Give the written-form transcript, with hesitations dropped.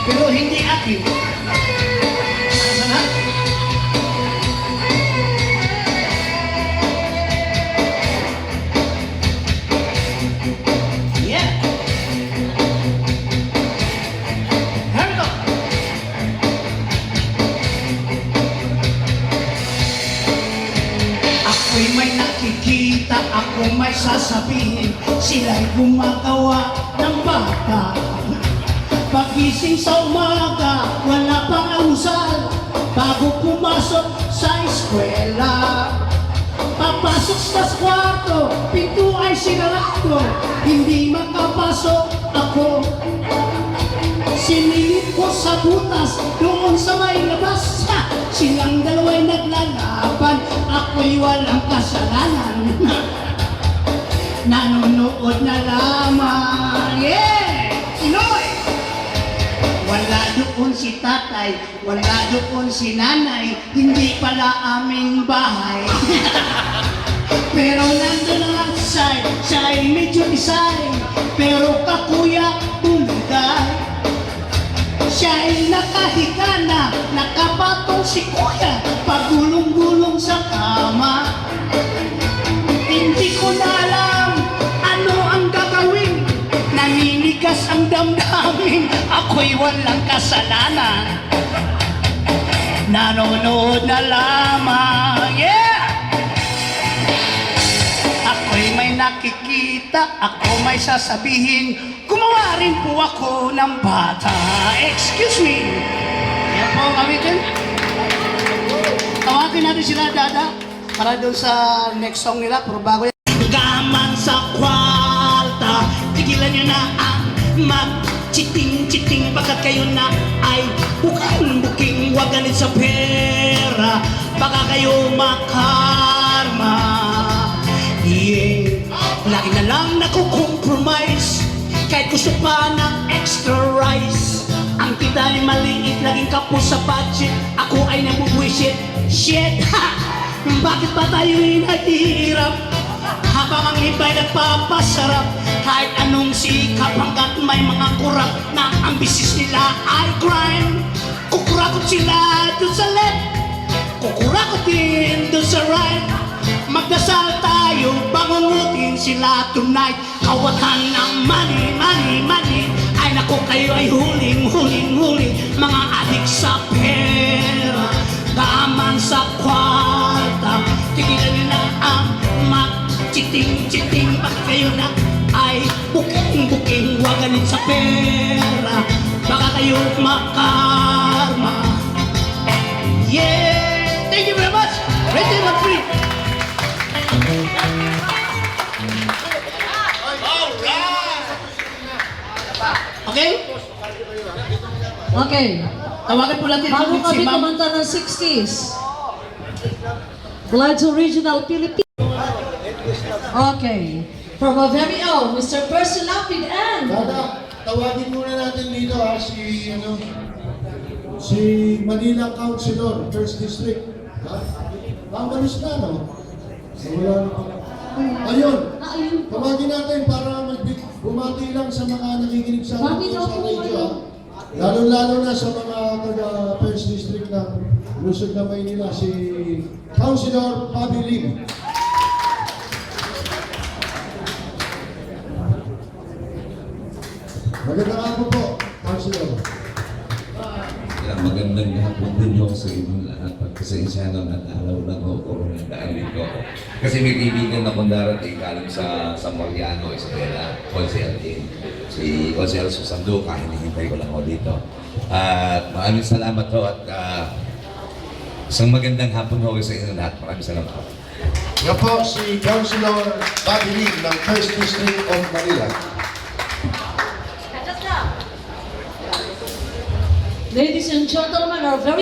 pero hindi akin. Sana? Yeah. Here we go. Ako'y may nakikita, ako may sasabihin, sila'y gumagawa ng bata. Pagising sa umaga, wala pang almusal, bago pumasok sa eskwela. Papasok sa kwarto, pinto ay sinarado, hindi makapasok ako. Sinilip ko sa butas, doon sa may labas, silang dalawa'y naglalaban, ako'y walang kasalanan. Nanonood na lamang, yeah! Pinoy! Wala doon si tatay, wala doon si nanay, hindi pala aming bahay. Pero nandun ang side, siya'y medyo design, pero kakuya bumigay. Siya'y nakahiga na, nakapatong si kuya, pagulong-gulong sa kama. Hindi ko na alam ano ang gagawin, naninigas ang damdamin, ako'y walang kasalanan. Nanonood na lamang, yeah! Ako'y may nakikita, ako may sasabihin, gumawa rin po ako ng bata. Excuse me. Yan po kami dyan. Tawagin natin sila, Dada, para doon sa next song nila, puro bago yan. Gaman sa kwarta, tigilan nyo na ang mag-chiting-chiting, baka kayo na ay buking-buking, wag galit sa pera, baka kayo makarma. Yeah, lagi na lang nakukompromise, kahit gusto pa ng extra rice. Ang kita ay maliit, laging kapos sa budget, ako ay nabubuisit. Shit, ha! Bakit ba tayo'y naghihirap habang ang iba'y nagpapasarap? Kahit anong sikap hanggat may mga kurap na ang business nila ay crime. Kukurakot sila doon sa left, kukurakot din doon sa right. Magdasal tayo, bangungutin sila tonight. Kawatan ng money, money, money, ay naku kayo ay huling, huling, huling mga adik sa pera. Gaman sa kwarta, tigilan nyo na ang mag-chiting-chiting, baka kayo na ay buking-buking, wag galit sa pera, baka kayo makarma. Yeah! Thank you very much! Ready and free! Okay? Okay. Tawagan po natin Bago si kami Ma'am. kumanta ng 60s. Blood's Original Philippines. Okay. From a very own, Mr. Percy Lapid and... Dada, tawagin muna natin dito si Manila Councilor, 1st District. Mamalis na, no? Wala na. Ayun, tawagin natin para bumati lang sa mga nakikinig sa Bakit sa ako radio. kayo? Lalo-lalo na sa mga taga 1st District ng Luzon na Maynila, si Councilor Bobby Lim. Magandang hapon po, Councilor. Magandang hapon din ho sa inyong lahat. Pagkasensya na natalaw lang ho ko ng daanin ko. Kasi may kaibigan akong darating galing sa Mariano, Isabela, Consel din. Si Consel Susanduca, hinihintay ko lang ho dito. At maraming salamat ho at isang magandang hapon ho sa inyong lahat. Maraming salamat ho. Yan po si Councilor Bobby Lim ng 1st District of Manila. Ladies and gentlemen, our very